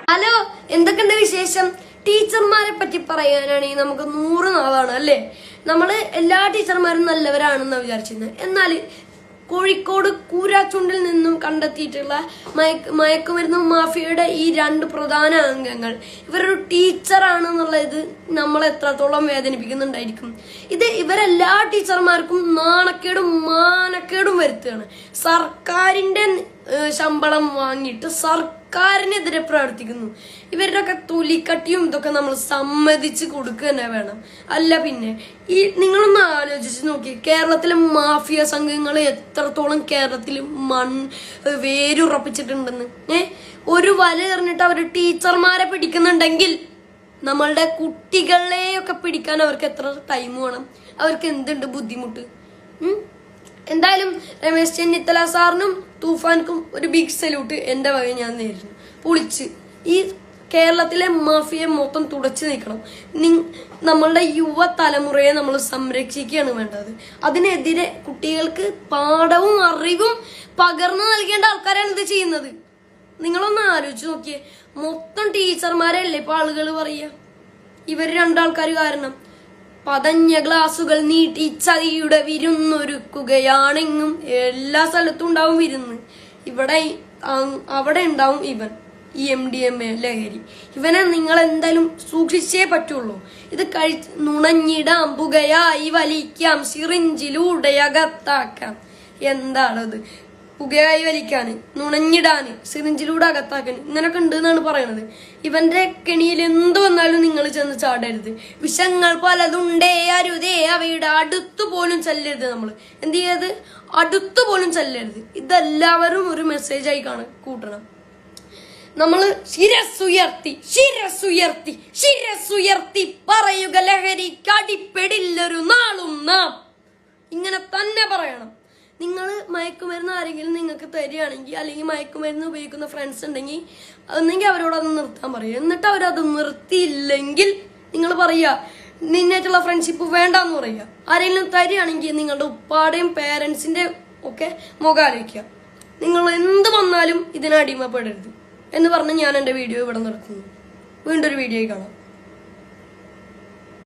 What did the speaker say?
Hello, എന്തൊക്കെയുണ്ട് വിശേഷം? ടീച്ചർമാരെ പറ്റി പറയാനാണെങ്കിൽ നമുക്ക് 100 നാളാണ് അല്ലേ. നമ്മള് എല്ലാ ടീച്ചർമാരും നല്ലവരാണെന്ന് വിചാരിച്ചിരുന്നത്. എന്നാൽ കോഴിക്കോട് കൂരാച്ചുണ്ടിൽ നിന്നും കണ്ടെത്തിയിട്ടുള്ള മയക്കുമരുന്ന് മാഫിയയുടെ ഈ 2 പ്രധാന അംഗങ്ങൾ ഇവരൊരു ടീച്ചറാണെന്നുള്ളത് നമ്മളെ എത്രത്തോളം വേദനിപ്പിക്കുന്നുണ്ടായിരിക്കും. ഇവരെല്ലാ ടീച്ചർമാർക്കും നാണക്കേടും മാനക്കേടും വരുത്തുകയാണ്. സർക്കാരിന്റെ ശമ്പളം വാങ്ങിയിട്ട് സർക്കാരിനെതിരെ പ്രവർത്തിക്കുന്നു. ഇവരുടെയൊക്കെ തൊലിക്കട്ടിയും ഇതൊക്കെ നമ്മൾ സമ്മതിച്ച് കൊടുക്കുക തന്നെ വേണം. അല്ല പിന്നെ നിങ്ങളൊന്ന് ആലോചിച്ച് നോക്കി, കേരളത്തിലെ മാഫിയ സംഘങ്ങൾ എത്രത്തോളം കേരളത്തിൽ വേരുറപ്പിച്ചിട്ടുണ്ടെന്ന്. ഒരു വല എറിഞ്ഞിട്ട് അവർ ടീച്ചർമാരെ പിടിക്കുന്നുണ്ടെങ്കിൽ നമ്മളുടെ കുട്ടികളെയൊക്കെ പിടിക്കാൻ അവർക്ക് എത്ര ടൈം വേണം? അവർക്ക് എന്തുണ്ട് ബുദ്ധിമുട്ട്? എന്തായാലും രമേശ് ചെന്നിത്തല സാറിനും തൂഫാൻക്കും ഒരു ബിഗ് സല്യൂട്ട് എന്റെ വക ഞാൻ നേരുന്നു. പൊളിച്ച് ഈ കേരളത്തിലെ മാഫിയെ മൊത്തം തുടച്ചു നീക്കണം. നമ്മളുടെ യുവതലമുറയെ നമ്മൾ സംരക്ഷിക്കുകയാണ് വേണ്ടത്. അതിനെതിരെ കുട്ടികൾക്ക് പാഠവും അറിവും പകർന്നു നൽകേണ്ട ആൾക്കാരാണ് ഇത് ചെയ്യുന്നത്. നിങ്ങളൊന്ന് ആലോചിച്ച് നോക്കിയേ, മൊത്തം ടീച്ചർമാരല്ലേ ഇപ്പൊ ആളുകൾ പറയുക. ഇവർ 2 ആൾക്കാർ കാരണം പതഞ്ഞ ഗ്ലാസുകൾ നീട്ടി ചതിയുടെ വിരുന്നൊരുക്കുകയാണെങ്കിലും എല്ലാ സ്ഥലത്തും ഉണ്ടാവും വിരുന്ന്. അവിടെ ഉണ്ടാവും ഇവൻ, ഈ MDMA ലഹരി. ഇവനെ നിങ്ങൾ എന്തായാലും സൂക്ഷിച്ചേ പറ്റുള്ളൂ. ഇത് നുണഞ്ഞിടാം, പുകയായി വലിക്കാം, സിറിഞ്ചിലൂടെ അകത്താക്കാം. എന്താണത്? പുകയായി വലിക്കാന്, നുണഞ്ഞിടാന്, സിറിഞ്ചിലൂടെ അകത്താക്കാന്, ഇങ്ങനൊക്കെ ഉണ്ട് എന്നാണ് പറയണത്. ഇവന്റെ കെണിയിൽ എന്ത് വന്നാലും നിങ്ങൾ ചെന്ന് ചാടരുത്. വിഷങ്ങൾ പലതുണ്ടേ, അരുതേ, അവയുടെ അടുത്തു പോലും ചെല്ലരുത്. നമ്മൾ എന്ത് ചെയ്യരുത്? അടുത്തു പോലും ചെല്ലരുത്. ഇതെല്ലാവരും ഒരു മെസ്സേജായി കൂട്ടണം. നമ്മള് ശിരസുയർത്തി പറയുക, ലഹരിക്ക് അടിപ്പെടില്ലൊരു നാളും നാം. ഇങ്ങനെ തന്നെ പറയണം. നിങ്ങൾ മയക്കുമരുന്ന് ആരെങ്കിലും നിങ്ങൾക്ക് തരികയാണെങ്കിൽ, അല്ലെങ്കിൽ മയക്കുമരുന്ന് ഉപയോഗിക്കുന്ന ഫ്രണ്ട്സ് ഉണ്ടെങ്കിൽ ഒന്നെങ്കിൽ അവരോട് അത് നിർത്താൻ പറയുക. എന്നിട്ട് അവരത് നിർത്തിയില്ലെങ്കിൽ നിങ്ങൾ പറയുക, നിന്നായിട്ടുള്ള ഫ്രണ്ട്ഷിപ്പ് വേണ്ടെന്ന് പറയുക. ആരെങ്കിലും തരികയാണെങ്കിൽ നിങ്ങളുടെ ഉപ്പാടെയും പേരൻസിന്റെ ഒക്കെ മുഖാലോചിക്കുക. നിങ്ങൾ എന്ത് വന്നാലും ഇതിനടിമപ്പെടരുത് എന്ന് പറഞ്ഞ് ഞാൻ എൻ്റെ വീഡിയോ ഇവിടെ നിർത്തുന്നു. വീണ്ടും ഒരു വീഡിയോയിൽ കാണാം.